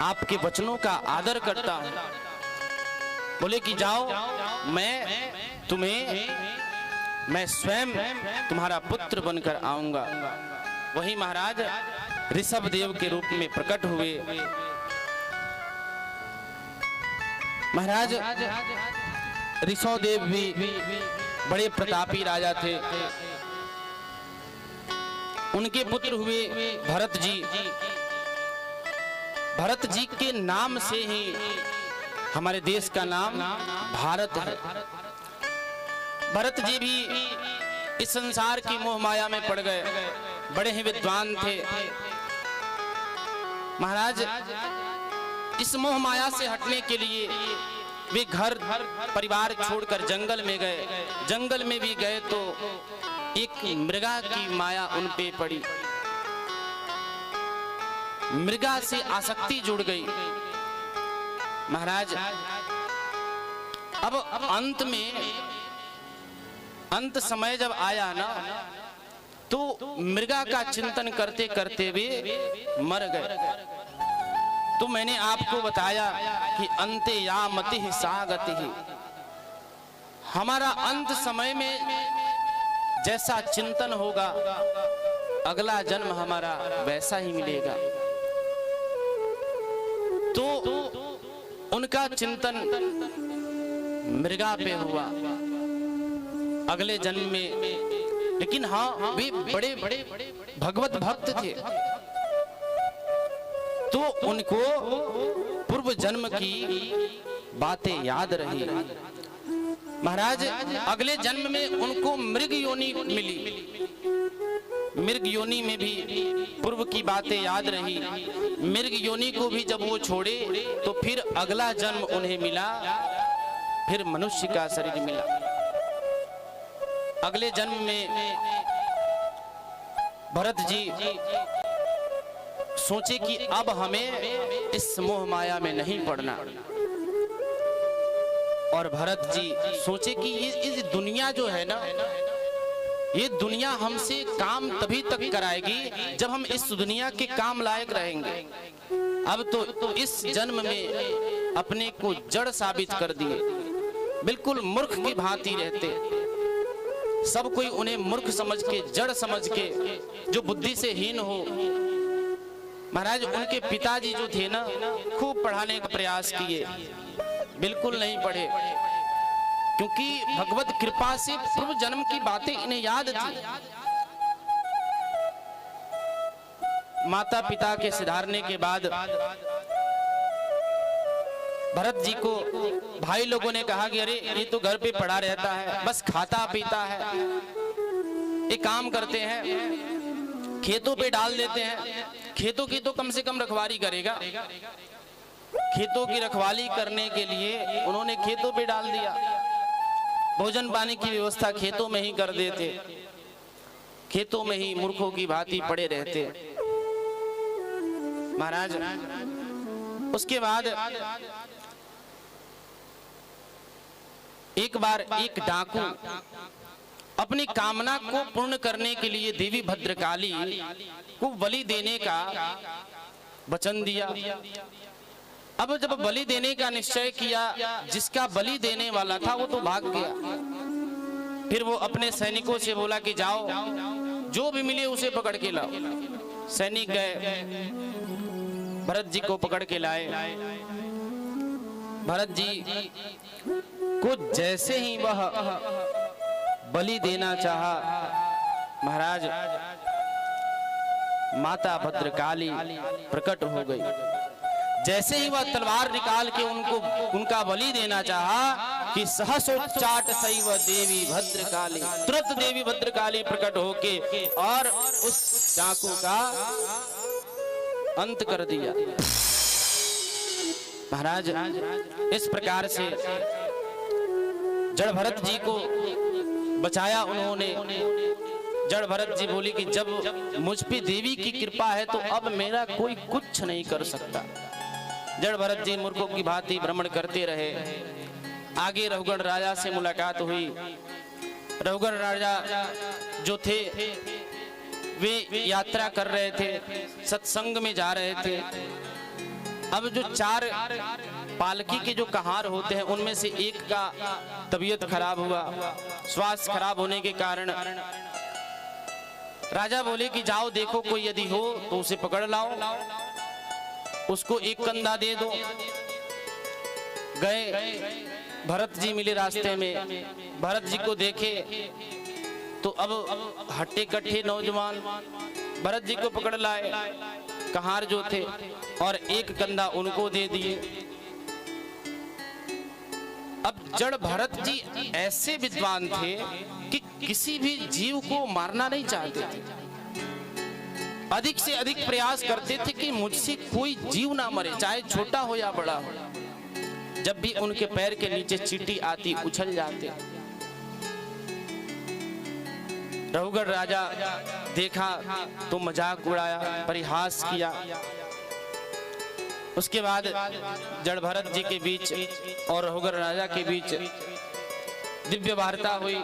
आपके वचनों का आदर करता हूं। बोले कि जाओ, मैं स्वयं तुम्हारा पुत्र बनकर आऊंगा। वही महाराज ऋषभ देव के रूप में प्रकट हुए। महाराज ऋषभ देव भी बड़े प्रतापी राजा थे। उनके पुत्र हुए भरत जी। भरत जी के नाम से ही हमारे देश का नाम भारत है। भरत जी भी इस संसार की मोह माया में पड़ गए, बड़े ही विद्वान थे। महाराज इस मोह माया से हटने के लिए वे घर परिवार छोड़कर जंगल में गए। जंगल में भी गए तो एक मृगा की माया उन पे पड़ी। मृगा से आसक्ति जुड़ गई। महाराज अब अंत समय जब आया ना, तो मृगा का चिंतन करते करते वे मर गए। तो मैंने आपको बताया कि अंते या मति सा गति। हमारा अंत समय में जैसा चिंतन होगा, अगला जन्म हमारा वैसा ही मिलेगा। तो उनका चिंतन मृगा पे हुआ अगले जन्म में। लेकिन हाँ, वे बड़े भगवत भक्त थे, तो उनको पूर्व जन्म की बातें याद रही। महाराज अगले जन्म में उनको मृग योनि मिली। मृग योनि में भी पूर्व की बातें याद रही। मृग योनि को भी जब वो छोड़े तो फिर अगला जन्म उन्हें मिला, फिर मनुष्य का शरीर मिला। अगले जन्म में भरत जी सोचे कि अब हमें इस मोह माया में नहीं पड़ना। और भरत जी सोचे कि ये दुनिया जो है ना, ये दुनिया हमसे काम तभी तक कराएगी जब हम इस दुनिया के काम लायक रहेंगे। अब तो इस जन्म में अपने को जड़ साबित कर दिए, बिल्कुल मूर्ख की भांति रहते। सब कोई उन्हें मूर्ख समझ के, जड़ समझ के, जो बुद्धि से हीन हो। महाराज उनके पिताजी जो थे ना, खूब पढ़ाने का प्रयास किए, बिल्कुल नहीं पढ़े, क्योंकि भगवत कृपा से पूर्व जन्म की बातें इन्हें याद थी। माता पिता के सिधारने के बाद भरत जी को भाई लोगों ने कहा कि अरे ये तो घर पे पड़ा रहता है, बस खाता पीता है। एक काम करते हैं, खेतों पे डाल देते हैं। खेतों की तो कम से कम रखवाली करेगा। खेतों की रखवाली करने के लिए उन्होंने खेतों पे डाल दिया। भोजन पानी की व्यवस्था खेतों में ही कर देते। खेतों में ही मूर्खों की भांति पड़े रहते। महाराज उसके बाद एक बार एक डाकू अपनी कामना को पूर्ण करने के लिए देवी भद्रकाली को बलि देने का वचन दिया। अब जब बलि देने का निश्चय किया, जिसका बलि देने वाला था वो तो भाग गया। फिर वो अपने सैनिकों से बोला कि जाओ, जो भी मिले उसे पकड़ के लाओ। सैनिक गए, भरत जी को पकड़ के लाए। भरत जी को जैसे ही वह बलि देना चाहा, महाराज माता भद्रकाली प्रकट हो गई। जैसे ही वह तलवार निकाल के उनका बलि देना चाहा कि सहसोच्चाट सैव देवी भद्रकाली, तुरंत देवी भद्रकाली प्रकट होके और उस डाकू का अंत कर दिया। महाराज इस प्रकार से जड़ भरत जी को बचाया उन्होंने। जड़ भरत जी बोली कि जब मुझ पे देवी की कृपा है तो अब मेरा कोई कुछ नहीं कर सकता। जड़ भरत जी मूर्खों की भांति भ्रमण करते रहे। आगे रघुगण राजा से मुलाकात हुई। रघुगण राजा जो थे वे यात्रा कर रहे थे, सत्संग में जा रहे थे। अब जो 4 पालकी के जो कहार होते हैं उनमें से एक का तबीयत खराब हुआ। स्वास्थ्य खराब होने के कारण राजा बोले कि जाओ देखो कोई यदि हो तो उसे पकड़ लाओ, उसको एक कंधा दे दो। गए, भरत जी मिले रास्ते में, भरत जी को देखे तो अब हट्टे कट्टे नौजवान भरत जी को पकड़ लाए, कहार जो थे, और एक कंधा उनको दे दिए। अब जड़ भरत जी ऐसे विद्वान थे कि किसी भी जीव को मारना नहीं चाहते थे। अधिक से अधिक प्रयास करते थे कि मुझसे कोई जीव ना मरे, चाहे छोटा हो या बड़ा हो। जब भी उनके पैर के नीचे चींटी आती उछल जाते। रघुगढ़ राजा देखा तो मजाक उड़ाया, परिहास किया। उसके बाद जड़ भरत जी के बीच और रघुगढ़ राजा के बीच दिव्य वार्ता हुई।